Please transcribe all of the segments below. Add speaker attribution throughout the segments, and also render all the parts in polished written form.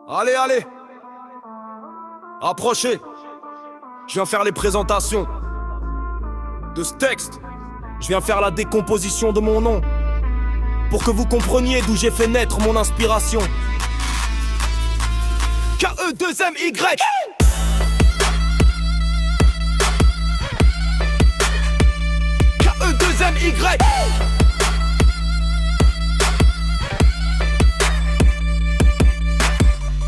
Speaker 1: Allez, allez. Approchez. Je viens faire les présentations de ce texte. Je viens faire la décomposition de mon nom pour que vous compreniez d'où j'ai fait naître mon inspiration. K-E-2-M-Y. K-E-2-M-Y.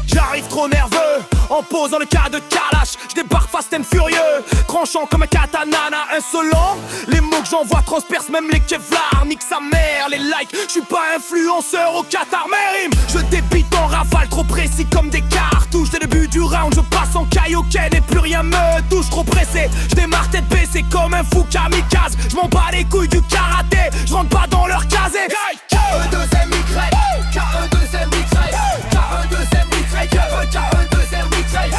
Speaker 1: J'arrive trop nerveux, en posant le cas de Kalash. Je débarque fast and furieux, tranchant comme un katana insolent. Les mots que j'envoie transpercent même les Kevlar. Nique sa mère, les likes, je suis pas influenceur au Qatar. Mes rimes, je débite en rafale, trop précis comme des cartouches. Dès le début du round, je passe en kaioken et plus rien me touche. Trop pressé, je démarre tête baissée comme un fou kamikaze. Je m'en bats les couilles du karaté, je rentre pas dans leur casé. K-E-2-M-Y, K-E-2-M-Y, K-E-2-M-Y, K-E-2-M-Y,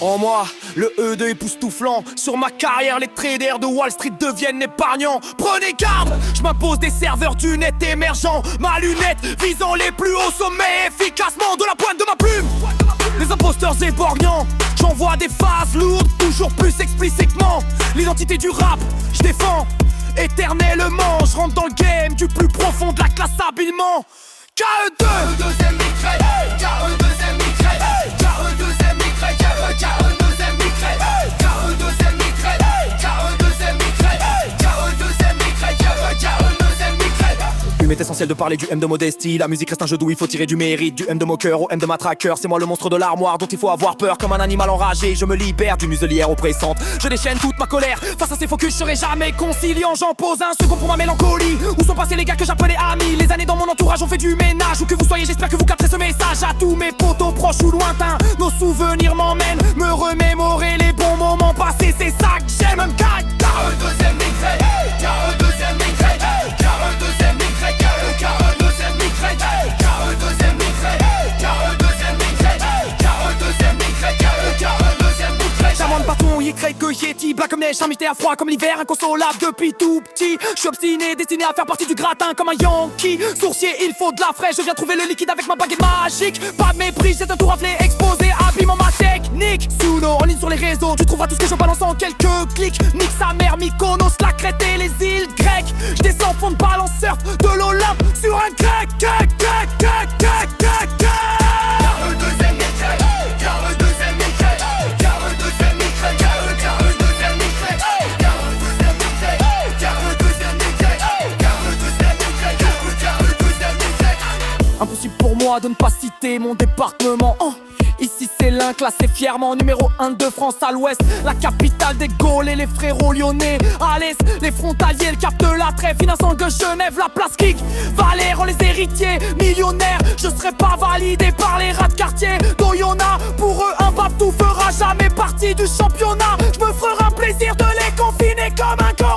Speaker 1: en moi, le E2 époustouflant. Sur ma carrière, les traders de Wall Street deviennent épargnants. Prenez garde, je m'impose des serveurs du net émergent. Ma lunette visant les plus hauts sommets efficacement de la pointe de ma plume. Les imposteurs éborgnants, j'envoie des phases lourdes, toujours plus explicitement. L'identité du rap, je défends éternellement. Je rentre dans le game du plus profond de la classe habilement. K-E2, K-E2-M-Y, K-E2-M-Y, K-E2-M-Y, K-E2-M-Y, Il m'est essentiel de parler du M de modestie. La musique reste un jeu d'où il faut tirer du mérite. Du M de moqueur au M de matraqueur. C'est moi le monstre de l'armoire dont il faut avoir peur. Comme un animal enragé, je me libère d'une muselière oppressante. Je déchaîne toute ma colère. Face à ces focus, je serai jamais conciliant. J'en pose un second pour ma mélancolie. Où sont passés les gars que j'appelais amis? Les années dans mon entourage ont fait du ménage. Où que vous soyez, j'espère que vous capterez ce message. À tous mes potos proches ou lointains, nos souvenirs m'emmènent. Me remémorer les bons moments passés, c'est ça que j'aime. Me gagne. K-E2-M-Y, K-E2-M-Y, K-E2-M-Y, J'amende bâton, y crée que Yeti. Blanc comme neige, un mystère froid comme l'hiver. Inconsolable depuis tout petit. Je suis obstiné, destiné à faire partie du gratin comme un Yankee. Sourcier, il faut de la fraîche. Je viens trouver le liquide avec ma baguette magique. Pas de mépris, c'est un tour raflé exposé. Abîmant ma technique. Suno, en ligne sur les réseaux. Tu trouveras tout ce que je balance en quelques clics. Nique sa mère, Mykonos, la Crète et les îles grecques. Je descends fond de balance surf de l'Olympe sur un grec. Impossible pour moi de ne pas citer mon département. Ici c'est l'un classé fièrement numéro 1 de France à l'ouest. La capitale des Gaules et les frérots lyonnais. À l'est, les frontaliers, le cap de la Trève. Finançant que Genève, la place Kick Valère, les héritiers millionnaires. Je serai pas validé par les rats de quartier d'Oyonnax. Pour eux un Babtou fera jamais partie du championnat. Je me ferai un plaisir de les confiner comme un corps.